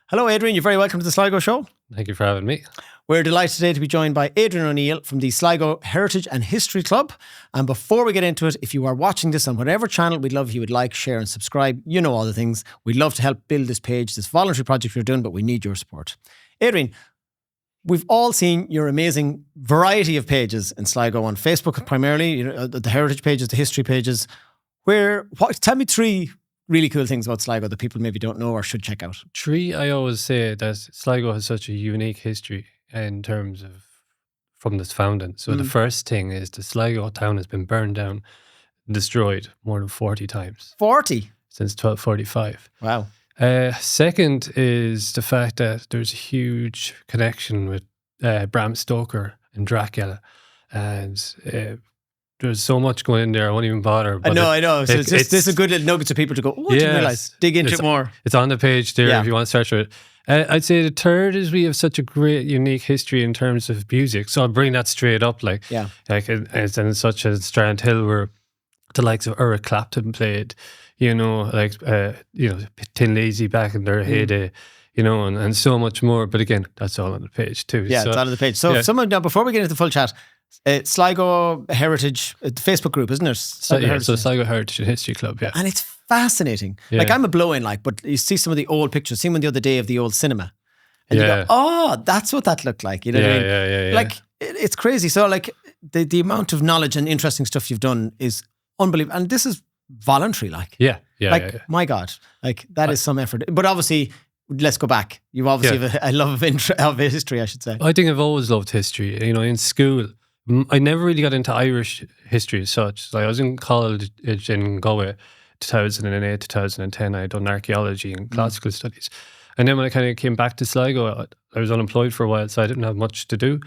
Hello, Adrian. You're very welcome to the Sligo Show. Thank you for having me. We're delighted today to be joined by Adrian O'Neill from the Sligo Heritage and History Club. And before we get into it, if you are watching this on whatever channel, we'd love if you would like, share and subscribe. You know all the things. We'd love to help build this page, this voluntary project we're doing, but we need your support. Adrian, we've all seen your amazing variety of pages in Sligo on Facebook primarily, the heritage pages, the history pages. Tell me three really cool things about Sligo that people maybe don't know or should check out. I always say that Sligo has such a unique history in terms of from its founding. So the first thing is the Sligo Town has been burned down, destroyed more than 40 times. 40? Since 1245. Wow. Second is the fact that there's a huge connection with Bram Stoker and Dracula. And there's so much going in there, I won't even bother. But I know. So this is a good little nugget for people to go, oh, I didn't realise. Dig into it more. It's on the page there if you want to search for it. I'd say the third is we have such a great, unique history in terms of music. So I'll bring that straight up. It's in such as Strand Hill where the likes of Eric Clapton played, Tin Lizzy back in their heyday. And so much more. But again, that's all on the page too. Yeah, it's on the page. So now, before we get into the full chat, Sligo Heritage, the Facebook group, isn't it? So Sligo Heritage and History Club, yeah. And it's fascinating. Yeah. I'm a blow-in, but you see some of the old pictures, see one the other day of the old cinema. And you go, oh, that's what that looked like. You know what I mean? Yeah. It's crazy. So the amount of knowledge and interesting stuff you've done is unbelievable. And this is voluntary, Yeah. My God, that is some effort. But obviously, let's go back. You obviously have a love of history, I should say. I think I've always loved history. In school, I never really got into Irish history as such. I was in college in Galway, 2008, 2010. I had done archaeology and classical studies. And then when I kind of came back to Sligo, I was unemployed for a while, so I didn't have much to do.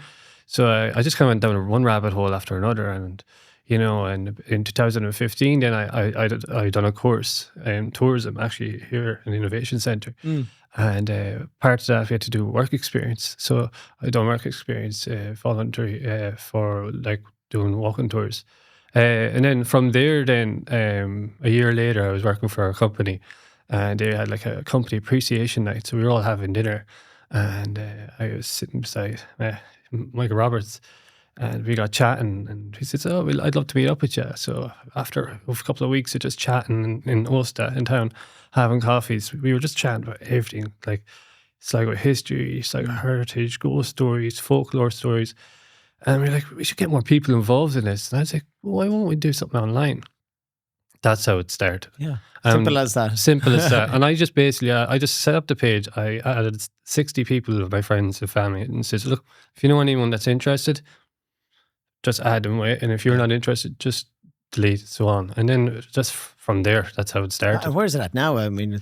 So I just kind of went down one rabbit hole after another. And, and in 2015, then I done a course in tourism, actually, here in the Innovation Centre. And part of that, we had to do work experience. So I done work experience voluntary for doing walking tours. And then from there, a year later, I was working for a company and they had a company appreciation night. So we were all having dinner and I was sitting beside Michael Roberts and we got chatting and he said, I'd love to meet up with you. So after a couple of weeks of just chatting in Ulster in town, having coffees, we were just chatting about everything, Sligo history, Sligo heritage, ghost stories, folklore stories. And we're we should get more people involved in this. And I was like, why won't we do something online? That's how it started. Yeah, simple as that. Simple as that. And I just basically, I just set up the page. I added 60 people of my friends and family and says, look, if you know anyone that's interested, just add them away. And if you're not interested, just delete, so on. And then just from there, that's how it started. Where is it at now? I mean,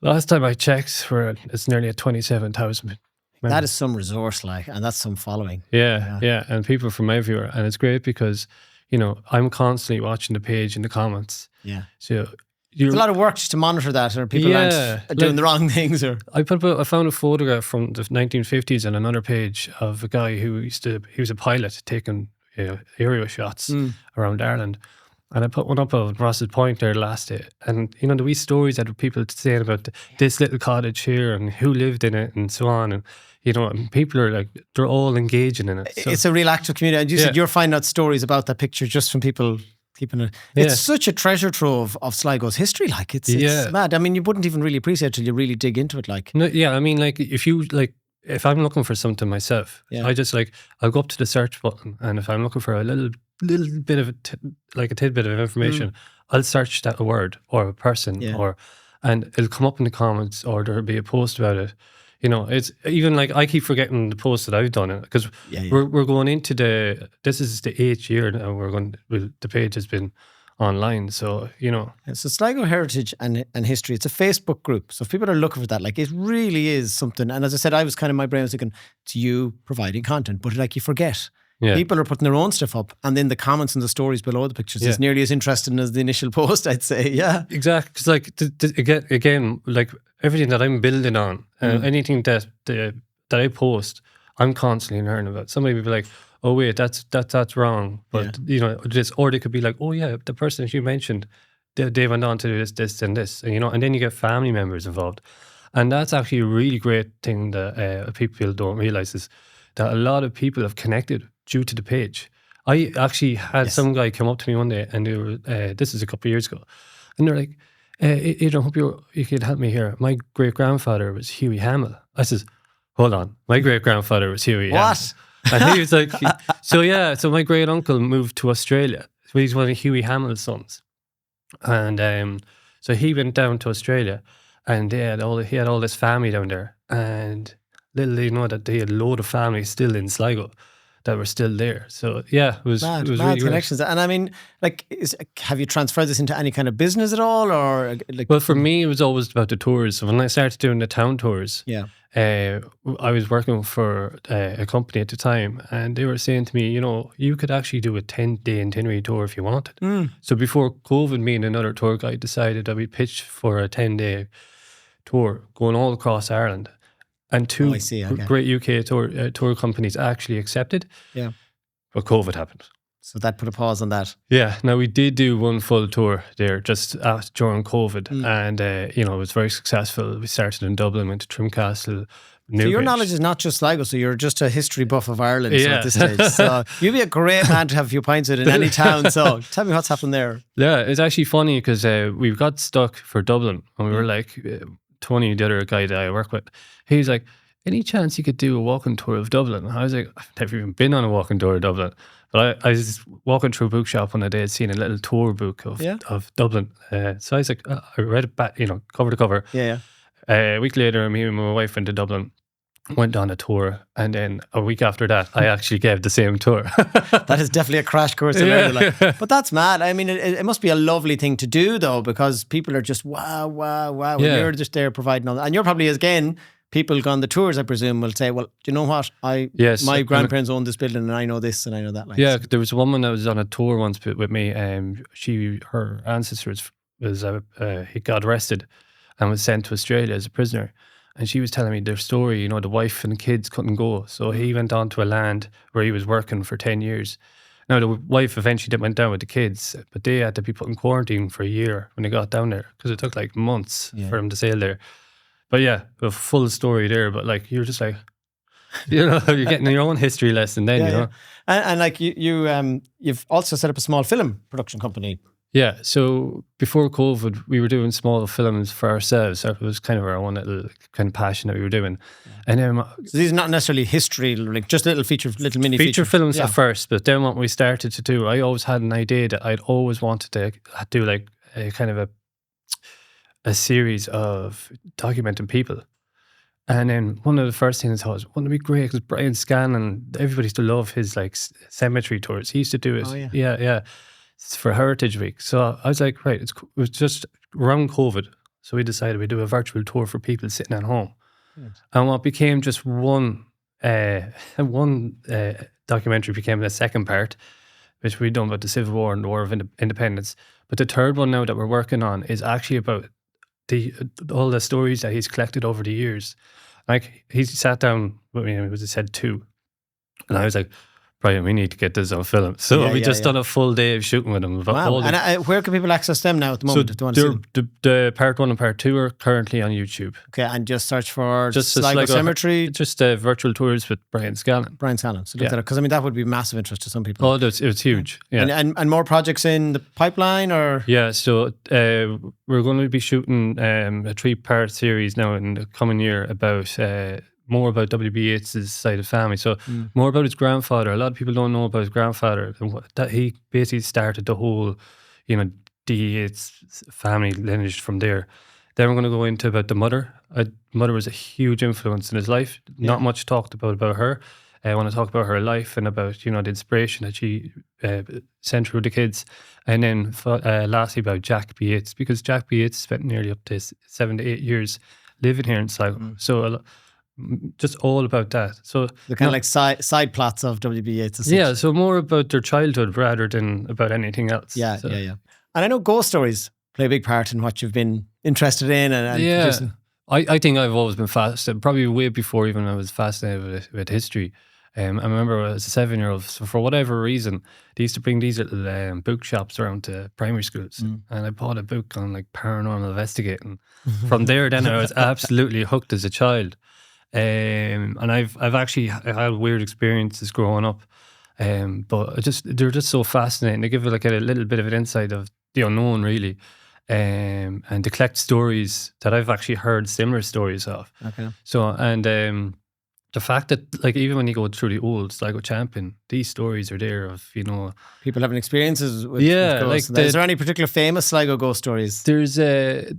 last time I checked, it's nearly at 27,000. That is some resource, and that's some following. Yeah. And people from everywhere. And it's great because, I'm constantly watching the page in the comments. Yeah. So it's a lot of work just to monitor that, or people aren't doing the wrong things. Or I found a photograph from the 1950s on another page of a guy who he was a pilot taking aerial shots around Ireland. And I put one up of Ross's Point there last day. And, the wee stories that people saying about this little cottage here and who lived in it and so on. And, and people are they're all engaging in it. So. It's a real active community. And you said you're finding out stories about that picture just from people keeping it. It's such a treasure trove of Sligo's history. It's mad. I mean, you wouldn't even really appreciate it till you really dig into it. No, yeah, I mean, if I'm looking for something myself, I just I'll go up to the search button, and if I'm looking for a little bit of a tidbit of information, I'll search that a word or a person, and it'll come up in the comments, or there'll be a post about it. It's even I keep forgetting the post that I've done it because we're going into this is the 8th year now. The page has been online, so So Sligo Heritage and History, it's a Facebook group. So if people are looking for that, it really is something. And as I said, I was my brain was thinking, it's you providing content, but you forget. Yeah. People are putting their own stuff up, and then the comments and the stories below the pictures is nearly as interesting as the initial post, I'd say. Yeah, exactly. Because again, everything that I'm building on, anything that I post, I'm constantly learning about. Somebody will be like, "Oh wait, that's wrong," but or they could be like, "Oh yeah, the person that you mentioned, they went on to do this, and this," and and then you get family members involved. And that's actually a really great thing that people don't realize is that a lot of people have connected due to the page. I actually had some guy come up to me one day, and they were, this is a couple of years ago, and they're like, Adrian, I hope you could help me here. My great-grandfather was Huey Hamill. I says, hold on, my great-grandfather was Huey Hamill. What? And he was like, so my great-uncle moved to Australia. So he's one of Huey Hamill's sons. And so he went down to Australia, and he had all this family down there. And little did you know that they had a load of family still in Sligo that were still there. So yeah, it was Mad really connections. And I mean, like, have you transferred this into any kind of business at all, or like? Well, for me, it was always about the tours. So when I started doing the town tours, I was working for a company at the time, and they were saying to me, you know, you could actually do a 10-day itinerary tour if you wanted. So before COVID, me and another tour guide decided that we pitched for a 10-day tour going all across Ireland. And two great UK tour companies actually accepted. Yeah. But COVID happened. So that put a pause on that. Yeah. Now, we did do one full tour there just during COVID. And, you know, it was very successful. We started in Dublin, went to Trimcastle. So your knowledge is not just Sligo, so you're just a history buff of Ireland at this stage. So you'd be a great man to have a few pints with in any town. So tell me what's happened there. Yeah, it's actually funny because we got stuck for Dublin. And we were like... Tony, the other guy that I work with, he's like, any chance you could do a walking tour of Dublin? And I was like, I've never even been on a walking tour of Dublin. But I was walking through a bookshop one day, I'd seen a little tour book of Dublin. So I was like, I read it back, you know, cover to cover. A week later, me and my wife went to Dublin, went on a tour, and then a week after that, I actually gave the same tour. That is definitely a crash course in Ireland. But that's mad. I mean, it must be a lovely thing to do, though, because people are just wow. When you're just there providing all that. And you're probably, again, people go on the tours, I presume, will say, well, do you know what? My grandparents owned this building, and I know this and I know that. There was a woman that was on a tour once with me. Her ancestor he got arrested and was sent to Australia as a prisoner. And she was telling me their story, you know, the wife and the kids couldn't go. So he went on to a land where he was working for 10 years. Now, the wife eventually went down with the kids, but they had to be put in quarantine for a year when they got down there because it took like months for them to sail there. But yeah, a full story there. But like, you're just like, you know, you're getting your own history lesson then, you know. And like you've also set up a small film production company. Yeah, so before COVID, we were doing small films for ourselves. So it was kind of our own little kind of passion that we were doing. And then, so these are not necessarily history, like just little mini feature films at first. But then what we started to do, I always had an idea that I'd always wanted to do like a kind of a series of documenting people. And then one of the first things I thought was, wouldn't it be great? Because Brian Scanlon, everybody used to love his like cemetery tours. He used to do it. Oh, yeah. For Heritage Week. So I was like, right, it was just around COVID. So we decided we'd do a virtual tour for people sitting at home. Yes. And what became just one documentary became the second part, which we'd done about the Civil War and the War of Independence. But the third one now that we're working on is actually about all the stories that he's collected over the years. Like, he sat down with me and he said 2. And I was like, Brian, we need to get this on film. So we just done a full day of shooting with them. Wow. And where can people access them now at the moment? So the part 1 and part 2 are currently on YouTube. Okay, and just search for Sligo Cemetery. Just virtual tours with Brian Scanlon. So look that up, because I mean that would be massive interest to some people. Oh, it was huge. Yeah. And more projects in the pipeline, or? Yeah, so we're going to be shooting a 3-part series now in the coming year about more about W.B. Yeats' side of family. So more about his grandfather. A lot of people don't know about his grandfather, and that he basically started the whole, you know, D. Yeats family lineage from there. Then we're going to go into about the mother. Mother was a huge influence in his life. Not much talked about her. I want to talk about her life and about, you know, the inspiration that she sent through the kids. And then lastly about Jack B. Yeats, because Jack B. Yeats spent nearly up to 7 to 8 years living here in Sligo. So just all about that. So the kind of like side plots of W.B. Yeats. Yeah, so more about their childhood rather than about anything else. Yeah. And I know ghost stories play a big part in what you've been interested in and producing. I think I've always been fascinated, probably way before even I was fascinated with history. I remember as a 7-year-old, so for whatever reason, they used to bring these little bookshops around to primary schools, and I bought a book on like paranormal investigating. From there, then I was absolutely hooked as a child, and I've actually had weird experiences growing up, but they're just so fascinating. They give like a little bit of an insight of the unknown, really, and to collect stories that I've actually heard similar stories of. Okay. So and. The fact that, like, even when you go through the old Sligo Champion, these stories are there of, People having experiences with Yeah, ghosts. like Is there any particular famous Sligo ghost stories? there's the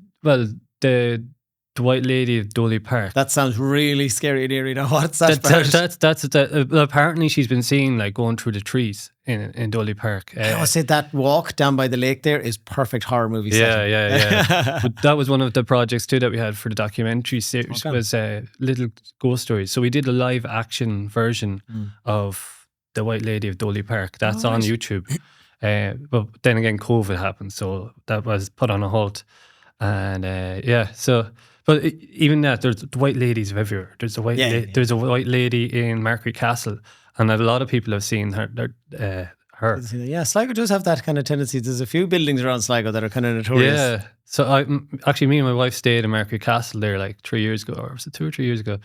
White Lady of Dolly Park. That sounds really scary and eerie. Now, what's that about? Apparently she's been seen like going through the trees in Dolly Park. I always say that walk down by the lake there is perfect horror movie setting. Yeah. But that was one of the projects too that we had for the documentary series. Okay. Was little ghost stories. So we did a live action version of the White Lady of Dolly Park. That's on YouTube. But then again, COVID happened, so that was put on a halt. And but even that, there's white ladies everywhere. There's a there's a white lady in Markery Castle, and a lot of people have seen her. Her. Yeah, Sligo does have that kind of tendency. There's a few buildings around Sligo that are kind of notorious. Yeah. So me and my wife stayed in Markery Castle there like 3 years ago, or was it 2 or 3 years ago?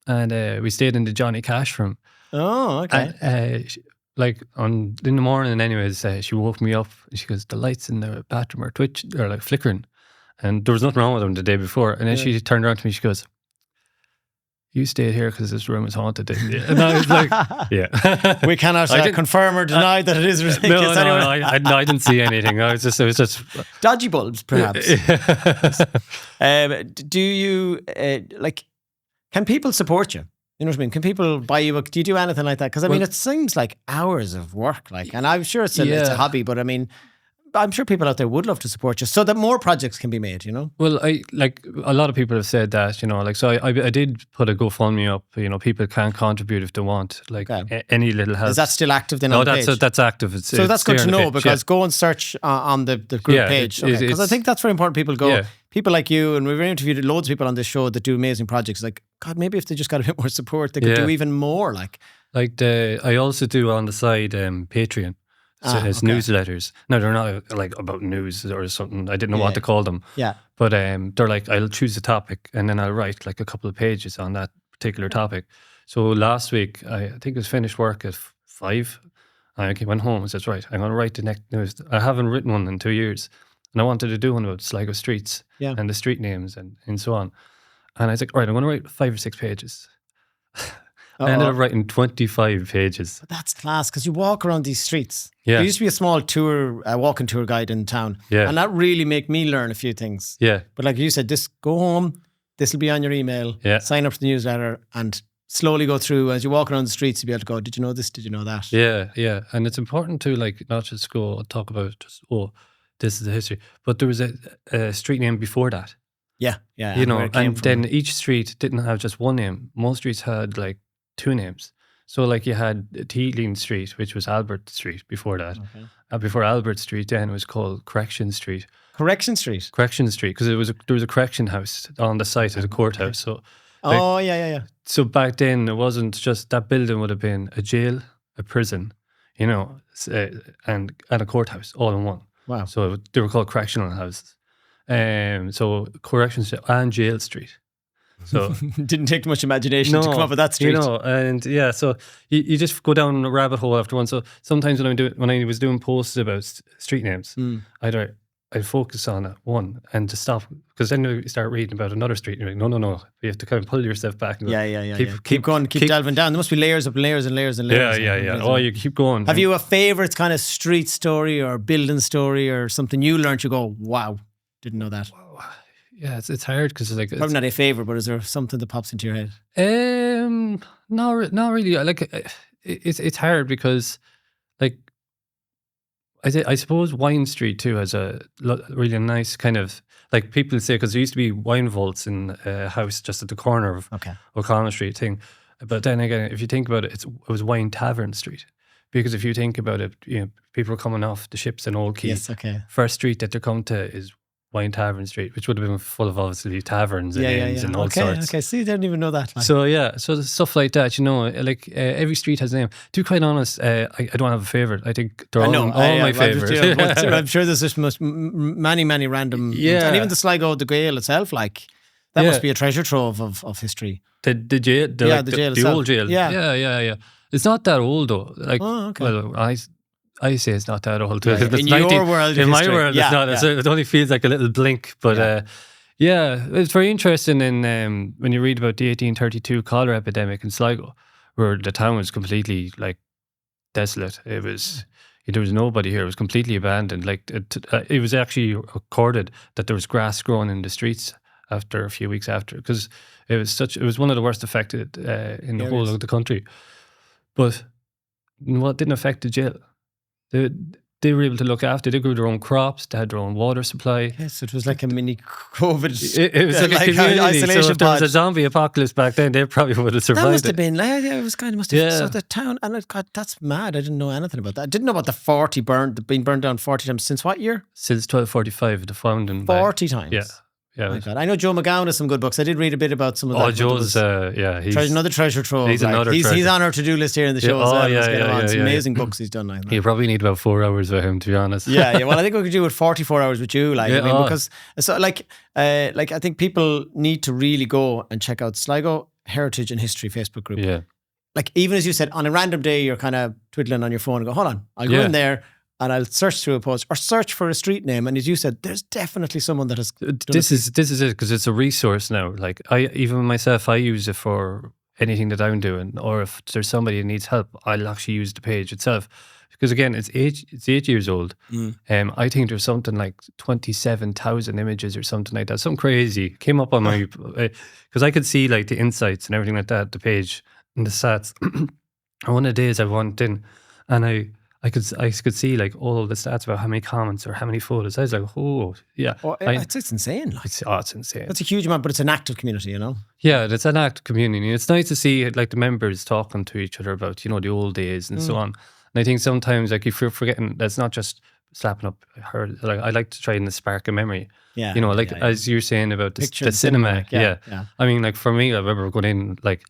And we stayed in the Johnny Cash room. Oh, okay. And, in the morning, anyways, she woke me up and she goes, "The lights in the bathroom are like flickering." And there was nothing wrong with them the day before. And then she turned around to me, she goes, "You stayed here because this room is haunted, didn't you?" And I was like, yeah. We cannot confirm or deny that it is ridiculous. No, I didn't see anything. It was just dodgy bulbs, perhaps. Do you, can people support you? You know what I mean? Can people buy you do you do anything like that? Because I mean, it seems like hours of work, and I'm sure it's a hobby, but I mean, I'm sure people out there would love to support you so that more projects can be made, Well, a lot of people have said that, so I did put a GoFundMe up, people can contribute if they want, any little help. Is that still active then on the page? No, that's active. That's good to know, because go and search on the group page. Because I think that's very important. People like you, and we've interviewed loads of people on this show that do amazing projects. Like, God, maybe if they just got a bit more support, they could do even more. I also do on the side Patreon. So it's newsletters. No, they're not like about news or something. I didn't know what to call them. Yeah. But they're like, I'll choose a topic and then I'll write like a couple of pages on that particular topic. So last week, I think I was finished work at 5. I went home and said, right, I'm going to write the next news. I haven't written one in 2 years. And I wanted to do one about Sligo streets and the street names and so on. And I was like, all right, I'm going to write 5 or 6 pages. I ended up writing 25 pages. But that's class, because you walk around these streets. Yeah. There used to be a small walking tour guide in town. Yeah. And that really made me learn a few things. Yeah. But like you said, just go home, this will be on your email, sign up to the newsletter, and slowly go through. As you walk around the streets, you'll be able to go, did you know this? Did you know that? Yeah. And it's important to not just go and talk about this is the history. But there was a street name before that. Yeah. And then each street didn't have just one name. Most streets had 2 names. So you had Teeling Street, which was Albert Street before that. Okay. Before Albert Street, then it was called Correction Street. Correction Street, because there was a correction house on the site of the courthouse. So yeah. So back then it wasn't just that building would have been a jail, a prison, and a courthouse all in one. Wow. So they were called correctional houses. So Correction Street and Jail Street. So didn't take much imagination to come up with that street. So you just go down a rabbit hole after one. So sometimes when I was doing posts about street names, I'd focus on one and just stop, because then you start reading about another street and you're like, no. You have to kind of pull yourself back. And go, keep going, keep delving down. There must be layers of layers and layers and layers. Yeah. Oh, you keep going. Have you a favourite kind of street story or building story or something you learned? You go, wow, didn't know that. Yeah, it's hard because probably not a favourite, but is there something that pops into your head? Not really. It's hard because I suppose Wine Street too has a really nice kind of, people say, because there used to be wine vaults in a house just at the corner of O'Connell Street thing. But then again, if you think about it, it was Wine Tavern Street. Because if you think about it, people are coming off the ships in Old Quay. Yes, okay. First street that they're coming to is Wine Tavern Street, which would have been full of obviously taverns and inns and all sorts. Okay, see, I didn't even know that. Like. So so stuff like that, like every street has a name. To be quite honest, I don't have a favourite. I think they're all my favourites. I'm sure there's just many random. Yeah, and even the Sligo, the Gael itself, like that must be a treasure trove of history. The jail, the old jail. Yeah. It's not that old though. Like, well, I say it's not that old. In your world, in my world, it's not. It only feels like a little blink. But it's very interesting. In when you read about the 1832 cholera epidemic in Sligo, where the town was completely like desolate. It was there was nobody here. It was completely abandoned. Like it was actually recorded that there was grass growing in the streets after a few weeks after, because it was one of the worst affected in the whole of the country. But what didn't affect the jail? They were able to look after. They grew their own crops. They had their own water supply. Yes, it was like a mini COVID. It was like a community. Isolation so if there was a zombie apocalypse back then, they probably would have survived. That must have been. It was kind of must have. So the town, and God, that's mad. I didn't know anything about that. I didn't know about the being burned down 40 times. Since what year? Since 1245, the founding. 40 times. Yeah. Yeah, my God. I know Joe McGowan has some good books. I did read a bit about some of that. Oh, Joe's, he's another treasure trove. He's another treasure. He's on our to-do list here in the show as well. Some amazing books he's done. You probably need about 4 hours with him, to be honest. Well, I think we could do it 44 hours with you, because so I think people need to really go and check out Sligo Heritage and History Facebook group. Yeah. Like, even as you said, on a random day, you're kind of twiddling on your phone and go, hold on, I'll go in there and I'll search through a post or search for a street name. And as you said, there's definitely someone that has done This is it, because it's a resource now. Like, even myself, I use it for anything that I'm doing, or if there's somebody that needs help, I'll actually use the page itself. Because again, it's 8 years old. I think there's something like 27,000 images or something like that. Something crazy came up on my, because I could see like the insights and everything like that, the page and the stats. And one of the days I went in and I could see like all the stats about how many comments or how many photos. I was like, oh, yeah. Oh, it's insane. Like. It's insane. That's a huge amount, but it's an active community, you know? Yeah, it's an active community. It's nice to see like the members talking to each other about, the old days and so on. And I think sometimes, like, if you're forgetting, that's not just slapping up her. Like, I like to try and spark a memory. Yeah. As you're saying about the cinema. Yeah. I mean, like, for me, I remember going in, like,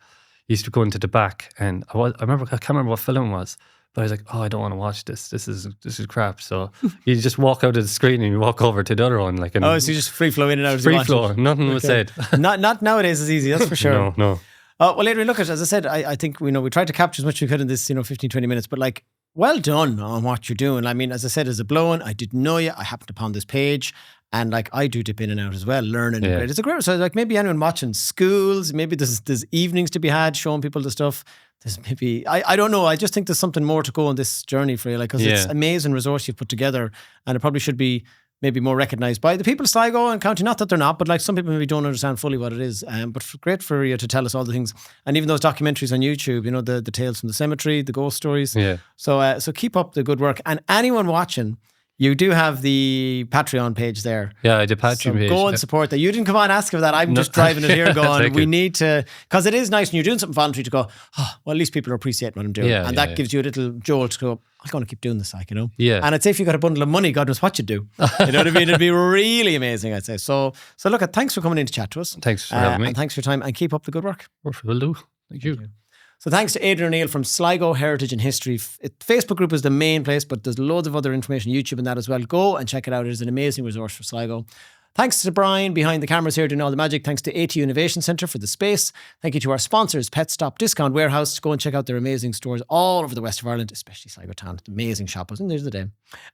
used to go into the back, and I can't remember what film it was. But I was like, oh, I don't want to watch this. This is crap. So you just walk out of the screen and you walk over to the other one. Like, so you just free flow in and out. Free flow. Nothing was said. Not nowadays as easy, that's for sure. No. Well, Adrian, look, as I said, I think, we tried to capture as much as we could in this, 15, 20 minutes. But like, well done on what you're doing. I mean, as I said, as a blow-in, I didn't know you. I happened upon this page. And like, I do dip in and out as well, learning. Yeah. It's a great, so like, maybe anyone watching schools, maybe there's evenings to be had, showing people the stuff. There's maybe, I don't know. I just think there's something more to go on this journey for you, like, because it's an amazing resource you've put together, and it probably should be maybe more recognised by the people of Sligo and County. Not that they're not, but like, some people maybe don't understand fully what it is. But great for you to tell us all the things, and even those documentaries on YouTube. The Tales from the Cemetery, the ghost stories. Yeah. So keep up the good work, and anyone watching. You do have the Patreon page there. Yeah, the Patreon page. Go and support that. You didn't come on and ask for that. I'm just driving it here going, we need to, because it is nice when you're doing something voluntary to go, well, at least people are appreciating what I'm doing. And that gives you a little jolt to go, I'm going to keep doing this, Yeah. And I'd say if you got a bundle of money, God knows what you'd do. You know what I mean? It'd be really amazing, I'd say. So look, thanks for coming in to chat to us. Thanks for having me. And thanks for your time, and keep up the good work. Will do. Thank you. So thanks to Adrian O'Neill from Sligo Heritage and History. Facebook group is the main place, but there's loads of other information, YouTube and that as well. Go and check it out. It is an amazing resource for Sligo. Thanks to Brian behind the cameras here doing all the magic. Thanks to ATU Innovation Centre for the space. Thank you to our sponsors, Pet Stop Discount Warehouse. Go and check out their amazing stores all over the west of Ireland, especially Sligo Town. Amazing shop, wasn't there's the day.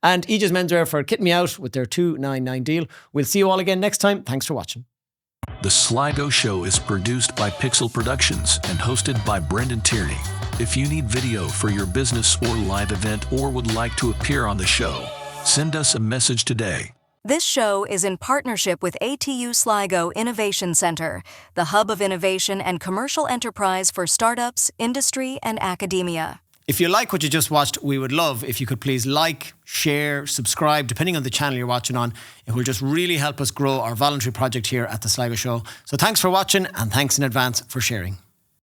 And Aegis Menswear for kitting me out with their 299 deal. We'll see you all again next time. Thanks for watching. The Sligo Show is produced by Pixel Productions and hosted by Brendan Tierney. If you need video for your business or live event, or would like to appear on the show, send us a message today. This show is in partnership with ATU Sligo Innovation Centre, the hub of innovation and commercial enterprise for startups, industry, and academia. If you like what you just watched, we would love if you could please like, share, subscribe, depending on the channel you're watching on. It will just really help us grow our voluntary project here at the Sligo Show. So thanks for watching, and thanks in advance for sharing.